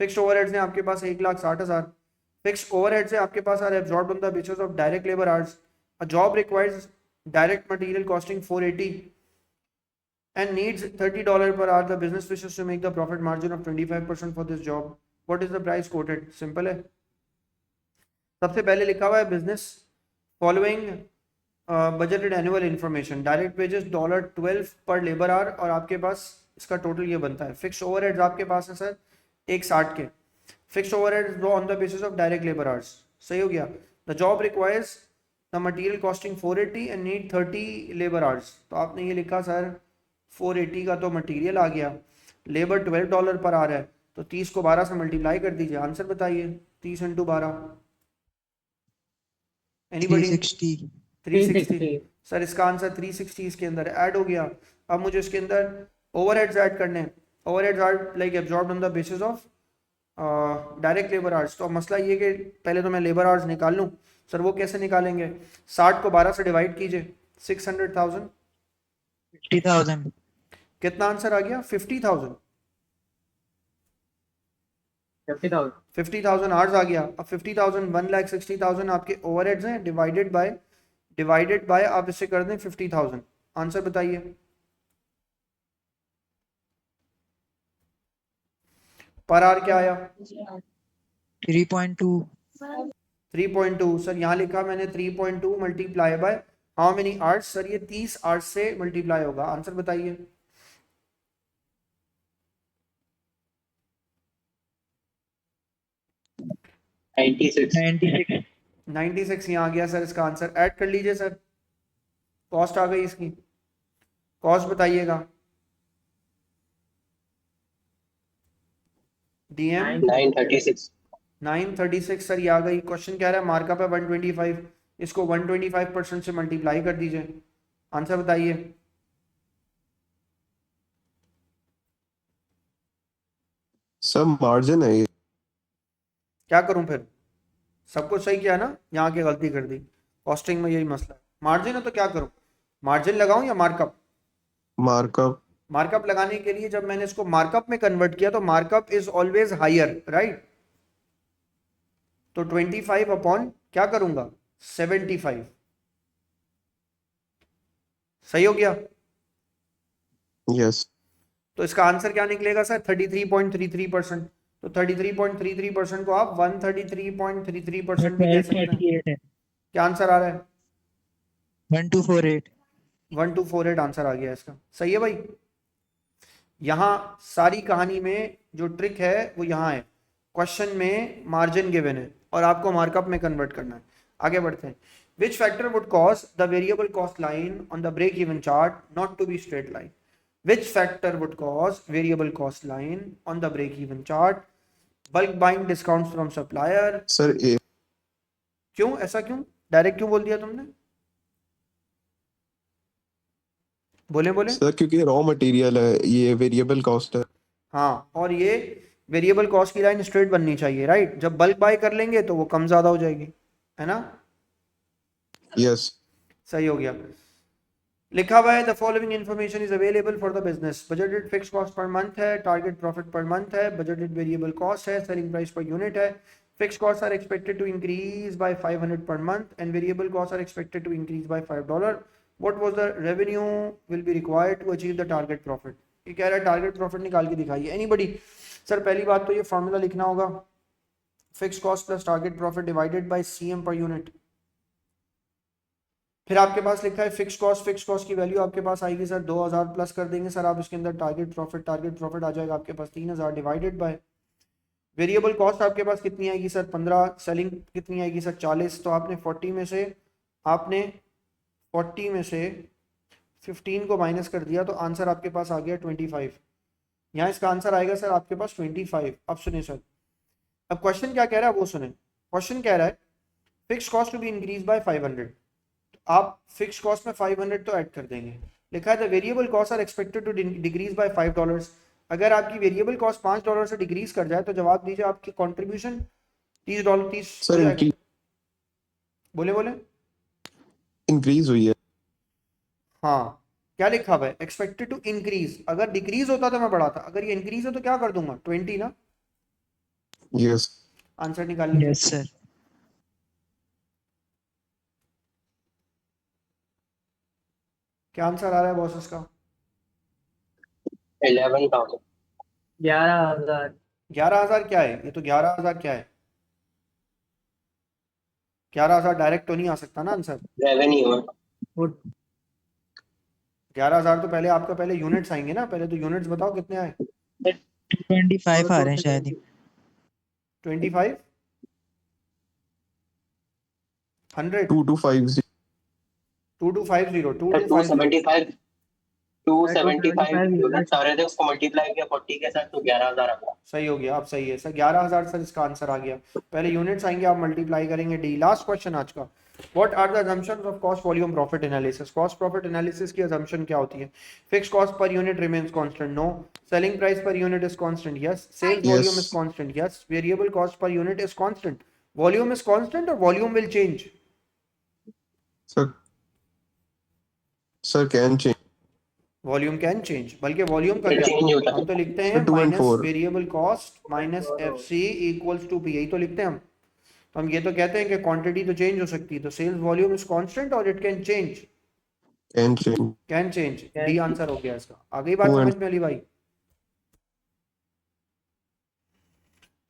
फिक्स्ड ओवरहेड्स हैं आपके पास 1,60,000, फिक्स्ड ओवरहेड्स हैं आपके पास are absorbed on the basis of direct labour hours, a job requires direct material costing 480 and needs $30 per hour. The business wishes to make the profit margin of 25% for this job. What is the price quoted? Simple है। सबसे पहले लिखा हुआ है business following budgeted annual information, direct wages $12 पर लेबर आवर, और आपके पास इसका टोटल ये बनता है। फिक्स्ड ओवरहेड्स आपके पास है सर 160 के, fixed overheads on the basis of direct labour hours. सही हो गया। The job requires the material costing 480 and need 30 labour hours. तो आपने ये लिखा सर 480 का तो मटेरियल आ गया, लेबर $12 पर आ रहा है, तो 30 को 12 से मल्टीप्लाई कर दीजिए, आंसर बताइए। 30 × 12 एनीबॉडी? 360। 360। सर इसका आंसर 360 इसके अंदर ऐड हो गया। अब मुझे इसके अंदर ओवरहेड्स ऐड करने हैं। Overheads are like absorbed on the basis of direct labour hours. तो मसला ये कि पहले तो मैं लेबर आवर्स निकाल लूँ। सर वो कैसे निकालेंगे? 60 को 12 से डिवाइड कीजिए, 600,000। 50,000। कितना आंसर आ गया? 50,000। 50,000। 50,000 आवर्स आ गया। अब 50,000 1,60,000 आपके ओवरहेड्स हैं, डिवाइडेड बाय आप इसे कर दें 50,000। आंसर बताइए। पर आवर क्या आया? 3.2। 3.2। सर यहाँ लिखा मैंने 3.2 multiply by how many hours? Sir ये 30 आवर्स से मल्टीप्लाई होगा। आंसर बताइए।96। 96 यहाँ आ गया सर इसका आंसर। ऐड कर लीजिए सर, कॉस्ट आ गई इसकी। कॉस्ट बताइएगा। डीएम 936। 936 सर ये आ गई। क्वेश्चन कह रहा है मार्कअप है 125, इसको 125% से मल्टीप्लाई कर दीजिए। आंसर बताइए। सर मार्जिन है ये। क्या करूं फिर? सब कुछ सही किया ना, यहाँ की गलती कर दी। कॉस्टिंग में यही मसला है। मार्जिन है तो क्या करूं? मार्जिन लगाऊं या मार्कअप? मार्कअप। मार्कअप लगाने के लिए जब मैंने इसको मार्कअप में कन्वर्ट किया तो markup is always higher, right? तो 25 अपॉन क्या करूंगा? 75। सही हो गया? यस। तो इसका आंसर क्या निकलेगा सर? 33.33%। तो 33.33% को आप 133.33% भी कह सकते हैं। 1238 है। क्या आंसर आ रहा है? 1248। 1248 आंसर आ गया इसका। सही है भाई? यहाँ सारी कहानी में जो ट्रिक है वो यहाँ है। क्वेश्चन में मार्जिन गिवन है और आपको मार्कअप में कन्वर्ट करना है। आगे बढ़ते हैं। Which factor would cause the variable cost line on the break-even chart not to be straight line? Which factor would cause variable cost line on the break-even chart? Bulk buying discounts from supplier. Sir A. क्यों? ऐसा क्यों? डायरेक्ट क्यों बोल दिया तुमने? बोले बोले। सर क्योंकि रॉ मटेरियल है, ये वेरिएबल कॉस्ट है। हाँ, और ये वेरिएबल कॉस्ट की लाइन स्ट्रेट बननी चाहिए, राइट? जब बल्क बाय कर लेंगे तो वो कम ज्यादा हो जाएगी, है ना? यस सही हो गया। लिखा हुआ है the following information is available for the business. Budgeted fixed cost per month है, टारगेट प्रॉफिट पर मंथ है, बजटेड वेरिएबल कॉस्ट है, सेलिंग प्राइस पर यूनिट है। Fix cost are expected to increase by 500 per month and variable cost are expected to increase by $5. What was the revenue will be required to achieve the target profit? ये कह रहा है टारगेट प्रॉफिट निकाल के दिखाइए। एनीबॉडी? सर पहली बात तो ये फॉर्मूला लिखना होगा, fix cost plus target profit divided by CM per unit. फिर आपके पास लिखा है फिक्स कॉस्ट की वैल्यू आपके पास आएगी सर 2000 प्लस कर देंगे सर आप इसके अंदर टारगेट प्रॉफिट आ जाएगा आपके पास 3000 डिवाइडेड बाय वेरिएबल कॉस्ट आपके पास कितनी आएगी सर 15, सेलिंग कितनी आएगी सर 40। तो आपने 40 में से 15 को माइनस कर दिया तो आंसर आपके पास आ गया 25। यहाँ इसका आंसर आएगा सर आपके पास 25। अब सुने सर, अब क्वेश्चन क्या कह रहा है वो सुने। क्वेश्चन कह रहा है fix cost to be increase by 500। आप फिक्स कॉस्ट में 500 तो ऐड कर देंगे। लिखा है the variable cost are expected to decrease by $5। अगर आपकी वेरिएबल कॉस्ट $5 से डिक्रीज कर जाए तो जवाब दीजिए आपकी कंट्रीब्यूशन $30 सर हो जाएगा। बोले बोले। इंक्रीज हुई है। हाँ, क्या लिखा हुआ है? Expected to increase. अगर डिक्रीज होता तो मैं बढ़ाता, अगर ये इंक्रीज है तो क्या कर दूंगा 20 ना। यस आंसर निकाल लीजिए। Yes, sir. क्या आंसर आ रहा है बॉस इसका? 11,000 11,000। 11,000 क्या है? ये तो 11,000 क्या है? 11,000 डायरेक्ट तो नहीं आ सकता ना आंसर। रेवेन्यू है। 11,000 तो पहले आपका पहले यूनिट्स आएंगे ना, पहले तो यूनिट्स बताओ कितने आए। 25 आ रहे हैं शायद ही। 25 100 2250 2250 275 275 units। यूनिट्स आ रहे थे, उसको मल्टीप्लाई किया 40 के साथ तो 11,000 आ गया। सही हो गया, अब सही है सर 11,000 सर इसका आंसर आ गया। पहले यूनिट्स आएंगे आप मल्टीप्लाई करेंगे डी। लास्ट क्वेश्चन आज का, what are the assumptions of cost volume profit analysis? Cost profit analysis की अजम्पशन क्या होती है? Fix cost per unit remains constant, no. Selling price per unit is constant, yes. Sales volume is constant, yes. Variable cost per unit is constant, volume is constant और volume will change. Sir can change. Volume can change, बल्कि वॉल्यूम का फिर क्या चेंज होता हम तो है। लिखते हैं 2 and minus 4 variable cost minus FC equals to P, यही तो लिखते हैं हम। तो हम ये तो कहते हैं कि क्वांटिटी तो चेंज हो सकती है, तो सेल्स वॉल्यूम इज कांस्टेंट और it can change, can change. Can change. D answer हो गया इसका। आ गई बात 2 and समझ में अली भाई?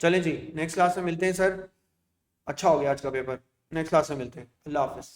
चलें जी, नेक्स्ट क्लास में मिलते हैं सर। अच्छा हो गया आज का पेपर, नेक्स्ट क्लास में मिलते हैं। अल्लाह हाफिज।